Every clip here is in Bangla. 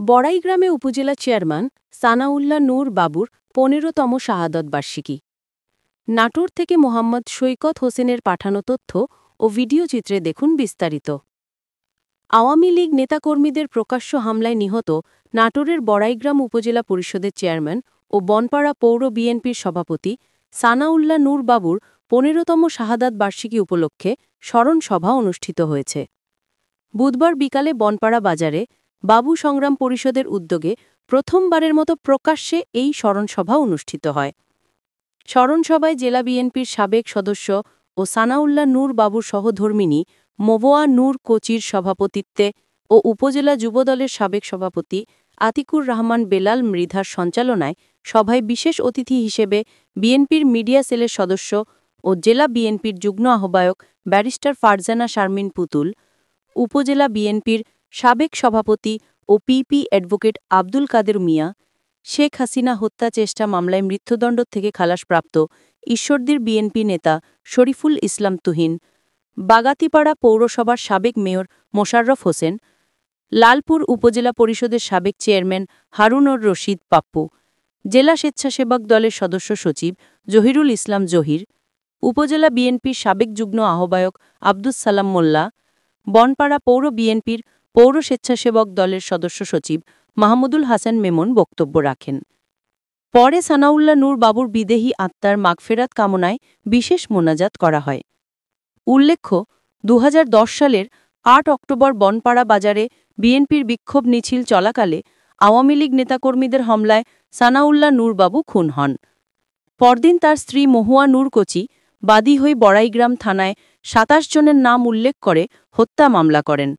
বড়াইগ্রামে উপজেলা চেয়ারম্যান সানাউল্লাহ নূর বাবুর ১৫তম শাহাদত বার্ষিকী। নাটোর থেকে মোহাম্মদ সৈকত হোসেনের পাঠানো তথ্য ও ভিডিও চিত্রে দেখুন বিস্তারিত। আওয়ামী লীগ নেতাকর্মীদের প্রকাশ্য হামলায় নিহত নাটোরের বড়াইগ্রাম উপজেলা পরিষদের চেয়ারম্যান ও বনপাড়া পৌর বিএনপির সভাপতি সানাউল্লাহ নূর বাবুর ১৫তম শাহাদাত বার্ষিকী উপলক্ষে স্মরণ সভা অনুষ্ঠিত হয়েছে। বুধবার বিকালে বনপাড়া বাজারে বাবু সংগ্রাম পরিষদের উদ্যোগে প্রথমবারের মতো প্রকাশ্যে এই স্মরণসভা অনুষ্ঠিত হয়। স্মরণসভায় জেলা বিএনপির সাবেক সদস্য ও সানাউল্লাহ নূর বাবুর সহধর্মিণী মোবোয়া নূর কোচির সভাপতিত্বে ও উপজেলা যুবদলের সাবেক সভাপতি আতিকুর রহমান বেলাল মৃধার সঞ্চালনায় সভায় বিশেষ অতিথি হিসেবে বিএনপির মিডিয়া সেলের সদস্য ও জেলা বিএনপির যুগ্ম আহ্বায়ক ব্যারিস্টার ফারজানা শারমিন পুতুল, উপজেলা বিএনপির সাবেক সভাপতি ও পিপি অ্যাডভোকেট আব্দুল কাদের মিয়া, শেখ হাসিনা হত্যা চেষ্টা মামলায় মৃত্যুদণ্ড থেকে খালাসপ্রাপ্ত ঈশ্বরদীর বিএনপি নেতা শরীফুল ইসলাম তুহিন, বাগাতিপাড়া পৌরসভার সাবেক মেয়র মোশাররফ হোসেন, লালপুর উপজেলা পরিষদের সাবেক চেয়ারম্যান হারুনুর রশিদ পাপ্পু, জেলা স্বেচ্ছাসেবক দলের সদস্য সচিব জহিরুল ইসলাম জহির, উপজেলা বিএনপির সাবেক যুগ্ম আহ্বায়ক আব্দুস সালাম মোল্লা, বনপাড়া পৌর বিএনপির পৌর স্বেচ্ছাসেবক দলের সদস্য সচিব মাহমুদুল হাসান মেমন বক্তব্য রাখেন। পরে সানাউল্লাহ নূর বাবুর বিদেহী আত্মার মাগফেরাত কামনায় বিশেষ মোনাজাত করা হয়। উল্লেখ্য, ২০১০ সালের ৮ অক্টোবর বনপাড়া বাজারে বিএনপির বিক্ষোভ মিছিল চলাকালে আওয়ামী লীগ নেতাকর্মীদের হামলায় সানাউল্লাহ নূর বাবু খুন হন। পরদিন তার স্ত্রী মহুয়া নূর কোচি বাদী হয়ে বড়াইগ্রাম থানায় ২৭ জনের নাম উল্লেখ করে হত্যা মামলা করেন।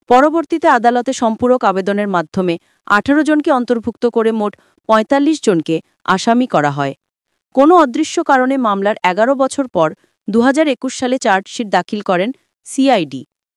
পরবর্তীতে আদালতে সম্পূরক আবেদনের মাধ্যমে ১৮ জনকে অন্তর্ভুক্ত করে মোট ৪৫ জনকে আসামি করা হয়। কোনো অদৃশ্য কারণে মামলার ১১ বছর পর ২০২১ সালে চার্জশিট দাখিল করেন সিআইডি।